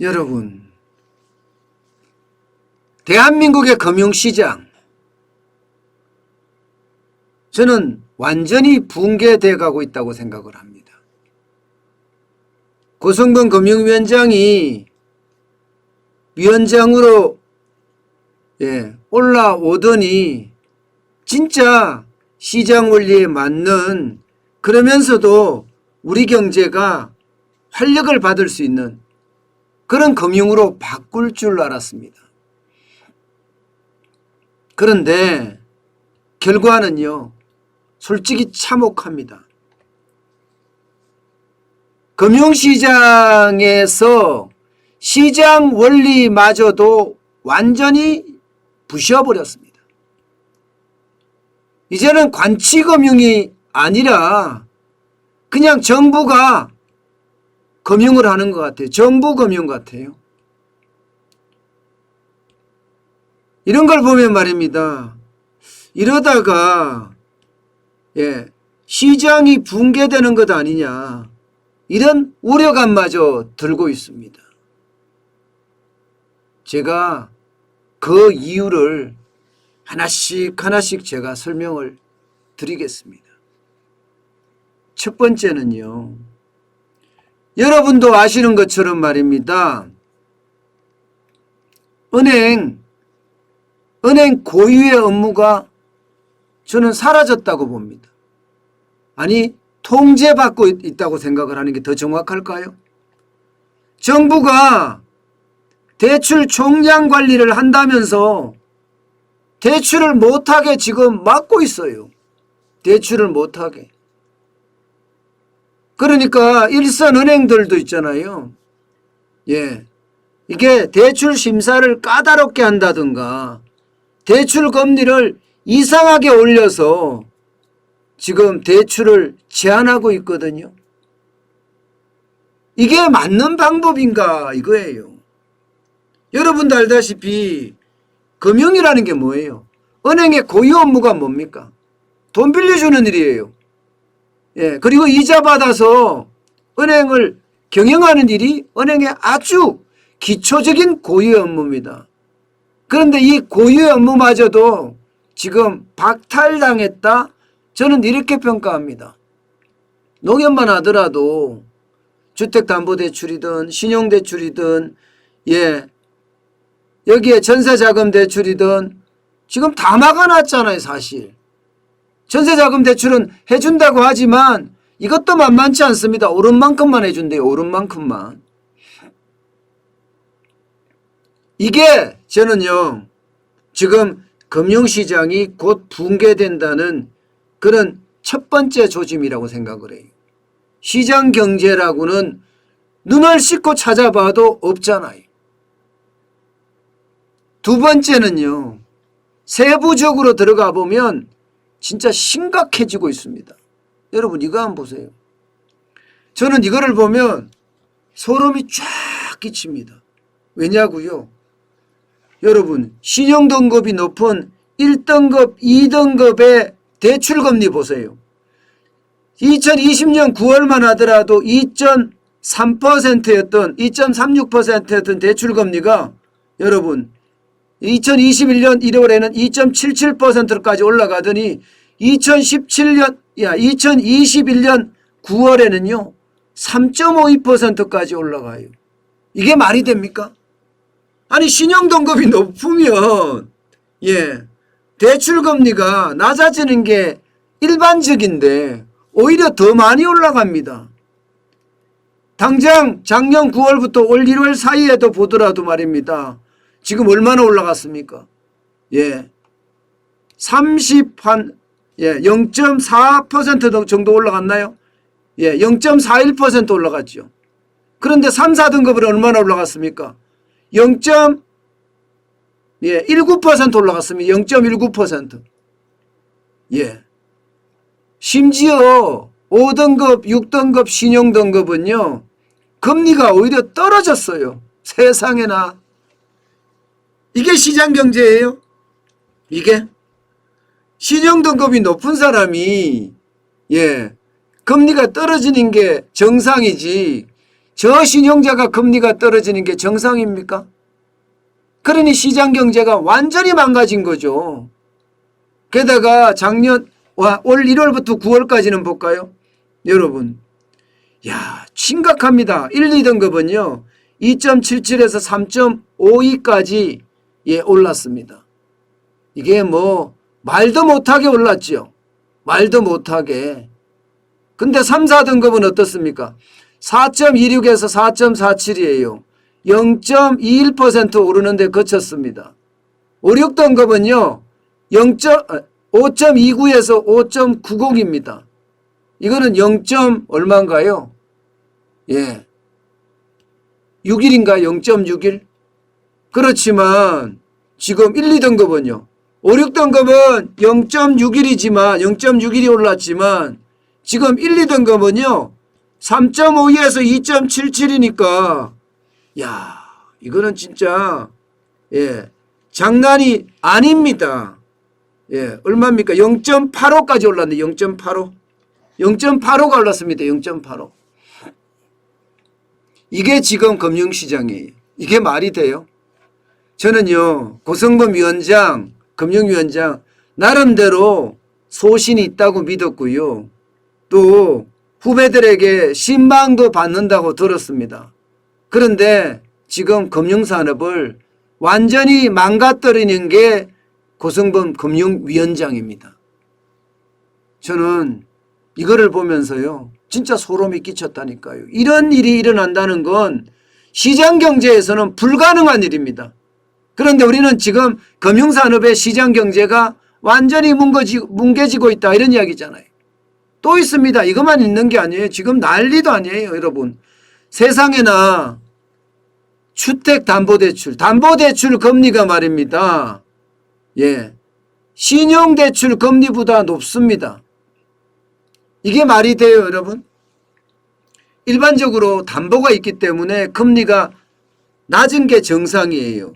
여러분, 대한민국의 금융시장, 저는 완전히 붕괴돼 가고 있다고 생각을 합니다. 고성근 금융위원장이 위원장으로 올라오더니 진짜 시장 원리에 맞는, 그러면서도 우리 경제가 활력을 받을 수 있는 그런 금융으로 바꿀 줄 알았습니다. 그런데 결과는요, 솔직히 참혹합니다. 금융시장에서 시장 원리마저도 완전히 부셔버렸습니다. 이제는 관치금융이 아니라 그냥 정부가 금융을 하는 것 같아요. 정부 금융 같아요. 이런 걸 보면 말입니다. 이러다가 시장이 붕괴되는 것 아니냐, 이런 우려감마저 들고 있습니다. 제가 그 이유를 하나씩 제가 설명을 드리겠습니다. 첫 번째는요, 여러분도 아시는 것처럼 말입니다. 은행 고유의 업무가 저는 사라졌다고 봅니다. 아니, 통제받고 있다고 생각을 하는 게 더 정확할까요? 정부가 대출 총량 관리를 한다면서 대출을 못하게 지금 막고 있어요. 대출을 못하게. 그러니까 일선 은행들도 있잖아요. 이게 대출 심사를 까다롭게 한다든가 대출 금리를 이상하게 올려서 지금 대출을 제한하고 있거든요. 이게 맞는 방법인가 이거예요. 여러분도 알다시피 금융이라는 게 뭐예요? 은행의 고유 업무가 뭡니까? 돈 빌려주는 일이에요. 그리고 이자 받아서 은행을 경영하는 일이 은행의 아주 기초적인 고유의 업무입니다. 그런데 이 고유의 업무마저도 지금 박탈당했다, 저는 이렇게 평가합니다. 농협만 하더라도 주택담보대출이든 신용대출이든 여기에 전세자금대출이든 지금 다 막아놨잖아요. 사실 전세자금대출은 해준다고 하지만 이것도 만만치 않습니다. 오른 만큼만 해준대요. 오른 만큼만. 이게 저는요, 지금 금융시장이 곧 붕괴된다는 그런 첫 번째 조짐이라고 생각을 해요. 시장경제라고는 눈을 씻고 찾아봐도 없잖아요. 두 번째는요, 세부적으로 들어가 보면 진짜 심각해지고 있습니다. 여러분 이거 한번 보세요. 저는 이거를 보면 소름이 쫙 끼칩니다. 왜냐고요? 여러분 신용등급이 높은 1등급, 2등급의 대출금리 보세요. 2020년 9월만 하더라도 2.3%였던 2.36%였던 대출금리가 여러분 2021년 1월에는 2.77%까지 올라가더니 2021년 9월에는요 3.52%까지 올라가요. 이게 말이 됩니까? 아니 신용등급이 높으면 대출금리가 낮아지는 게 일반적인데 오히려 더 많이 올라갑니다. 당장 작년 9월부터 올 1월 사이에도 보더라도 말입니다. 지금 얼마나 올라갔습니까? 0.4% 정도 올라갔나요? 0.41% 올라갔죠. 그런데 3, 4등급은 얼마나 올라갔습니까? 0.19% 올라갔습니다. 0.19%. 심지어 5등급, 6등급 신용등급은요, 금리가 오히려 떨어졌어요. 세상에나. 이게 시장경제예요? 이게? 신용등급이 높은 사람이 금리가 떨어지는 게 정상이지, 저신용자가 금리가 떨어지는 게 정상입니까? 그러니 시장 경제가 완전히 망가진 거죠. 게다가 올 1월부터 9월까지는 볼까요? 여러분, 야, 심각합니다. 1, 2등급은요. 2.77에서 3.52까지 올랐습니다. 이게 뭐 말도 못하게 올랐죠. 말도 못하게. 근데 3, 4등급은 어떻습니까? 4.26에서 4.47이에요. 0.21% 오르는데 그쳤습니다. 5, 6등급은요. 5.29에서 5.90입니다. 이거는 0. 얼마인가요? 예. 6일인가 0.61? 그렇지만 지금 1, 2등급은요. 5, 6등급은 0.61이지만 0.61이 올랐지만 지금 1, 2등급은요. 3.52에서 2.77이니까 야, 이거는 진짜 장난이 아닙니다. 얼마입니까? 0.85까지 올랐네. 0.85. 0.85가 올랐습니다. 0.85. 이게 지금 금융시장이에요. 이게 말이 돼요? 저는요, 고성범 위원장, 금융위원장 나름대로 소신이 있다고 믿었고요. 또 후배들에게 신망도 받는다고 들었습니다. 그런데 지금 금융산업을 완전히 망가뜨리는 게 고성범 금융위원장입니다. 저는 이거를 보면서요. 진짜 소름이 끼쳤다니까요. 이런 일이 일어난다는 건 시장경제에서는 불가능한 일입니다. 그런데 우리는 지금 금융산업의 시장경제가 완전히 뭉개지고 있다 이런 이야기잖아요. 또 있습니다. 이것만 있는 게 아니에요. 지금 난리도 아니에요. 여러분. 세상에나 주택담보대출, 담보대출 금리가 말입니다. 신용대출 금리보다 높습니다. 이게 말이 돼요, 여러분? 일반적으로 담보가 있기 때문에 금리가 낮은 게 정상이에요.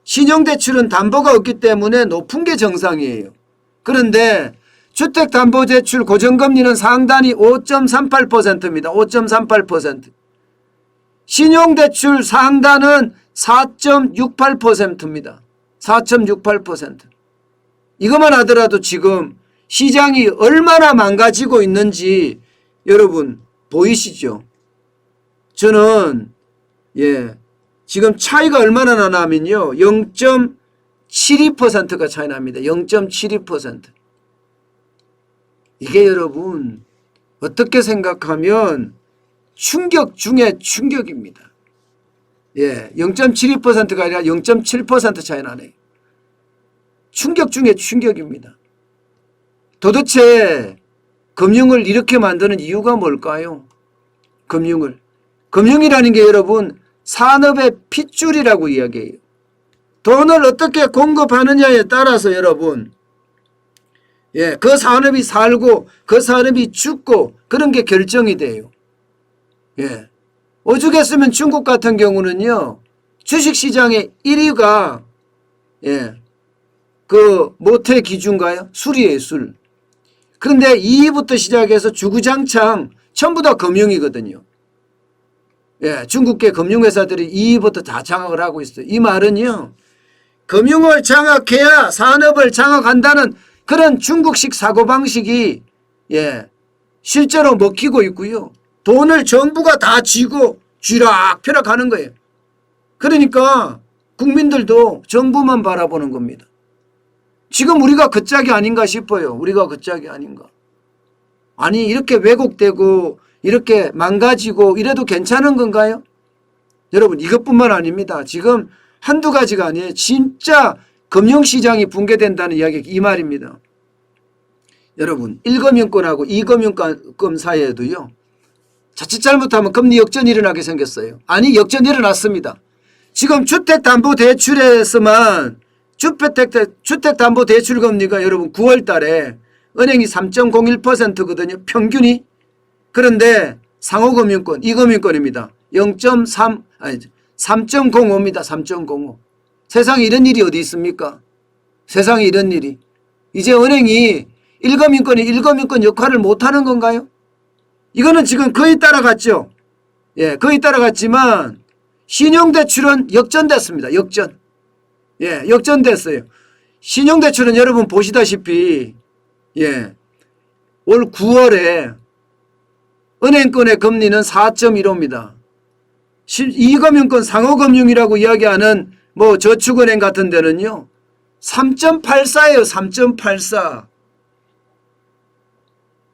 신용대출은 담보가 없기 때문에 높은 게 정상이에요. 그런데 주택담보대출 고정금리는 상단이 5.38%입니다. 5.38%. 신용대출 상단은 4.68%입니다. 4.68%. 이것만 하더라도 지금 시장이 얼마나 망가지고 있는지 여러분 보이시죠? 저는 지금 차이가 얼마나 나나 하면요. 0.72%가 차이 납니다. 0.72%. 이게 여러분 어떻게 생각하면 충격 중에 충격입니다. 0.72%가 아니라 0.7% 차이 나네요. 충격 중에 충격입니다. 도대체 금융을 이렇게 만드는 이유가 뭘까요? 금융이라는 게 여러분 산업의 핏줄이라고 이야기해요. 돈을 어떻게 공급하느냐에 따라서 여러분 그 산업이 살고 그 산업이 죽고 그런 게 결정이 돼요. 오죽했으면 중국 같은 경우는요. 주식시장의 1위가 그 모태 기준가요? 술이에요. 술. 그런데 2위부터 시작해서 주구장창 전부 다 금융이거든요. 중국계 금융회사들이 2위부터 다 장악을 하고 있어요. 이 말은요. 금융을 장악해야 산업을 장악한다는 그런 중국식 사고방식이 실제로 먹히고 있고요. 돈을 정부가 다 쥐고 쥐락펴락 하는 거예요. 그러니까 국민들도 정부만 바라보는 겁니다. 지금 우리가 그 짝이 아닌가 싶어요. 우리가 그 짝이 아닌가. 아니 이렇게 왜곡되고 이렇게 망가지고 이래도 괜찮은 건가요? 여러분 이것뿐만 아닙니다. 지금 한두 가지가 아니에요. 진짜 금융시장이 붕괴된다는 이야기 이 말입니다. 여러분 1금융권하고 2금융권 사이에도요. 자칫 잘못하면 금리 역전이 일어나게 생겼어요. 아니 역전이 일어났습니다. 지금 주택담보대출에서만 주택담보대출금리가 여러분 9월 달에 은행이 3.01%거든요. 평균이. 그런데 상호금융권, 이금융권입니다. 3.05입니다. 3.05. 세상에 이런 일이 어디 있습니까? 세상에 이런 일이. 이제 은행이 1금융권이 1금융권 역할을 못하는 건가요? 이거는 지금 거의 따라갔죠. 예, 거의 따라갔지만 신용대출은 역전됐습니다. 역전. 예, 역전됐어요. 신용대출은 여러분 보시다시피 예, 올 9월에 은행권의 금리는 4.15입니다. 이금융권 상호금융이라고 이야기하는 뭐 저축은행 같은 데는요 3.84예요. 3.84.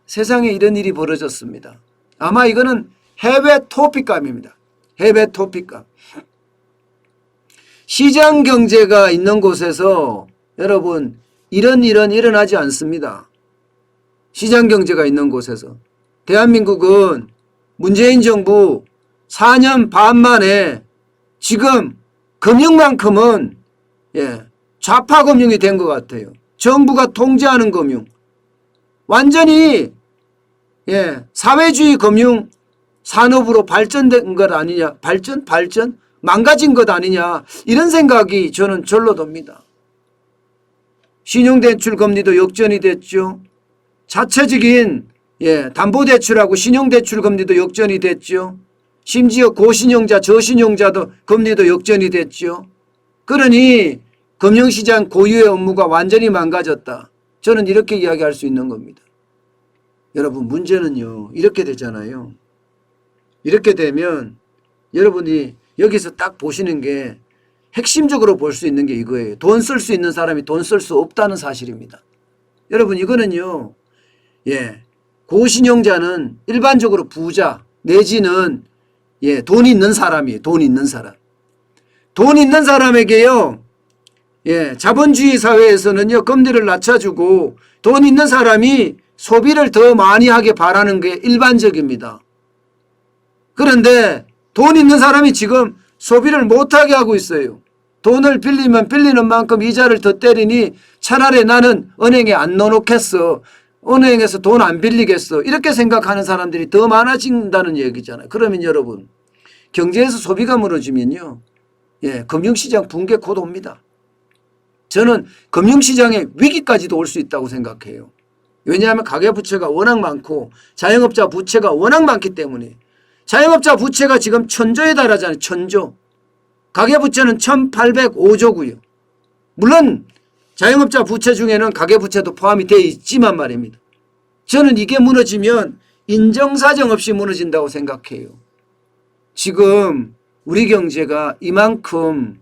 세상에 이런 일이 벌어졌습니다. 아마 이거는 해외 토픽감입니다. 해외 토픽감. 시장 경제가 있는 곳에서 여러분 이런 일은 일어나지 않습니다. 시장 경제가 있는 곳에서. 대한민국은 문재인 정부 4년 반 만에 지금 금융만큼은 예, 좌파 금융이 된 것 같아요. 정부가 통제하는 금융. 완전히 예, 사회주의 금융 산업으로 발전된 것 아니냐. 발전? 망가진 것 아니냐. 이런 생각이 저는 절로 듭니다. 신용대출 금리도 역전이 됐죠. 자체적인 예, 담보대출하고 신용대출 금리도 역전이 됐죠. 심지어 고신용자, 저신용자도 금리도 역전이 됐죠. 그러니 금융시장 고유의 업무가 완전히 망가졌다. 저는 이렇게 이야기할 수 있는 겁니다. 여러분 문제는요. 이렇게 되잖아요. 이렇게 되면 여러분이 여기서 딱 보시는 게 핵심적으로 볼 수 있는 게 이거예요. 돈 쓸 수 있는 사람이 돈 쓸 수 없다는 사실입니다. 여러분 이거는요. 예, 고신용자는 일반적으로 부자 내지는 예, 돈 있는 사람이에요. 돈 있는 사람. 돈 있는 사람에게요. 예, 자본주의 사회에서는요. 금리를 낮춰주고 돈 있는 사람이 소비를 더 많이 하게 바라는 게 일반적입니다. 그런데 돈 있는 사람이 지금 소비를 못하게 하고 있어요. 돈을 빌리면 빌리는 만큼 이자를 더 때리니 차라리 나는 은행에 안 넣어놓겠어. 은행에서 돈 안 빌리겠어. 이렇게 생각하는 사람들이 더 많아진다는 얘기잖아요. 그러면 여러분 경제에서 소비가 무너지면요. 예, 금융시장 붕괴 곧 옵니다. 저는 금융시장의 위기까지도 올 수 있다고 생각해요. 왜냐하면 가계부채가 워낙 많고 자영업자 부채가 워낙 많기 때문에. 자영업자 부채가 지금 1,000조에 달하잖아요. 1,000조. 가계부채는 1,805조고요. 물론 자영업자 부채 중에는 가계부채도 포함이 되어 있지만 말입니다. 저는 이게 무너지면 인정사정 없이 무너진다고 생각해요. 지금 우리 경제가 이만큼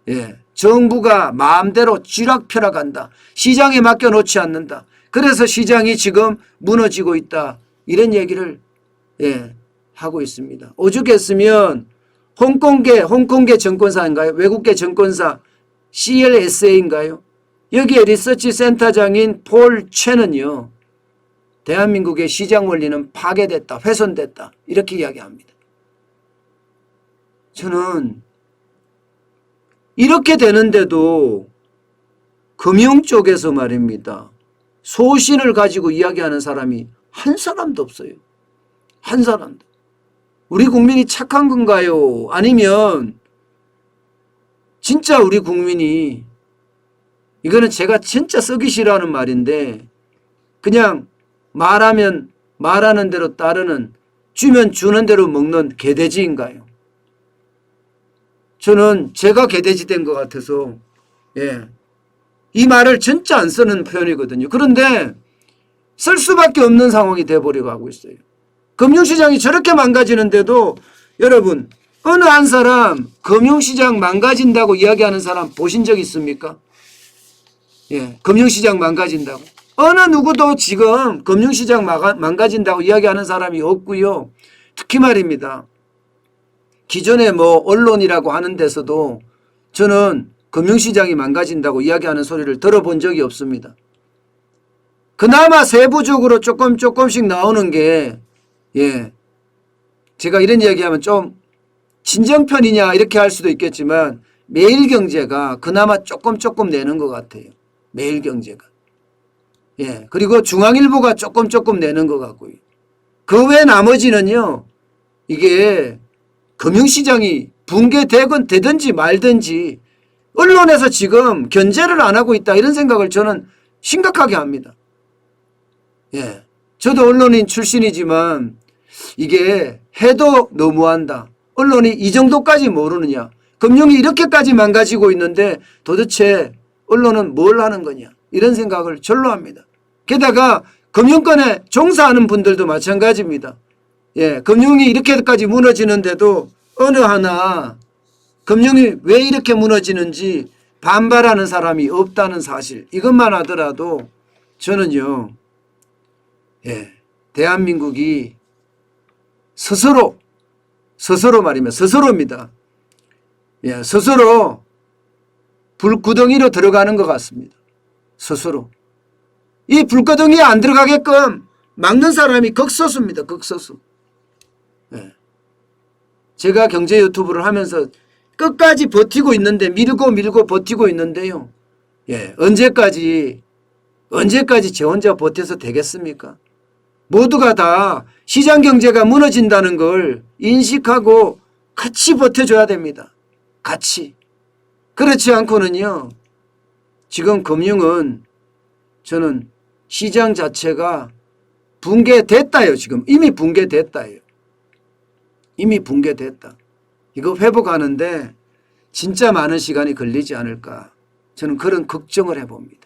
예, 정부가 마음대로 쥐락펴락한다. 시장에 맡겨놓지 않는다. 그래서 시장이 지금 무너지고 있다. 이런 얘기를 예, 하고 있습니다. 오죽했으면 홍콩계 증권사인가요? 외국계 증권사 CLSA인가요? 여기에 리서치 센터장인 폴 최는요. 대한민국의 시장 원리는 파괴됐다. 훼손됐다. 이렇게 이야기합니다. 저는 이렇게 되는데도 금융 쪽에서 말입니다. 소신을 가지고 이야기하는 사람이 한 사람도 없어요. 한 사람도. 우리 국민이 착한 건가요? 아니면 진짜 우리 국민이 이거는 제가 진짜 쓰기 싫어하는 말인데 그냥 말하면 말하는 대로 따르는 주면 주는 대로 먹는 개돼지인가요? 저는 제가 개돼지 된 것 같아서 예, 이 말을 진짜 안 쓰는 표현이거든요. 그런데 쓸 수밖에 없는 상황이 돼버리고 하고 있어요. 금융시장이 저렇게 망가지는데도 여러분 어느 한 사람 금융시장 망가진다고 이야기하는 사람 보신 적 있습니까? 예, 금융시장 망가진다고. 어느 누구도 지금 금융시장 망가진다고 이야기하는 사람이 없고요. 특히 말입니다. 기존에 뭐 언론이라고 하는 데서도 저는 금융시장이 망가진다고 이야기하는 소리를 들어본 적이 없습니다. 그나마 세부적으로 조금씩 나오는 게 예, 제가 이런 이야기하면 좀 진정편이냐 이렇게 할 수도 있겠지만 매일경제가 그나마 조금 내는 것 같아요. 매일경제가. 예, 그리고 중앙일보가 조금 내는 것 같고요. 그 외 나머지는요. 이게 금융시장이 붕괴되건 되든지 말든지 언론에서 지금 견제를 안 하고 있다 이런 생각을 저는 심각하게 합니다. 예, 저도 언론인 출신이지만 이게 해도 너무한다. 언론이 이 정도까지 모르느냐. 금융이 이렇게까지 망가지고 있는데 도대체 언론은 뭘 하는 거냐. 이런 생각을 절로 합니다. 게다가 금융권에 종사하는 분들도 마찬가지입니다. 예, 금융이 이렇게까지 무너지는데도 어느 하나 금융이 왜 이렇게 무너지는지 반발하는 사람이 없다는 사실, 이것만 하더라도 저는요, 예, 대한민국이 스스로 말이면 스스로입니다. 예, 스스로 불구덩이로 들어가는 것 같습니다. 스스로. 이 불구덩이에 안 들어가게끔 막는 사람이 극소수입니다. 극소수. 예. 제가 경제 유튜브를 하면서 끝까지 버티고 있는데 밀고 버티고 있는데요. 예, 언제까지 제 혼자 버텨서 되겠습니까? 모두가 다 시장 경제가 무너진다는 걸 인식하고 같이 버텨줘야 됩니다. 같이. 그렇지 않고는요. 지금 금융은 저는 시장 자체가 붕괴됐다요. 지금 이미 붕괴됐다요. 이미 붕괴됐다. 이거 회복하는데 진짜 많은 시간이 걸리지 않을까. 저는 그런 걱정을 해봅니다.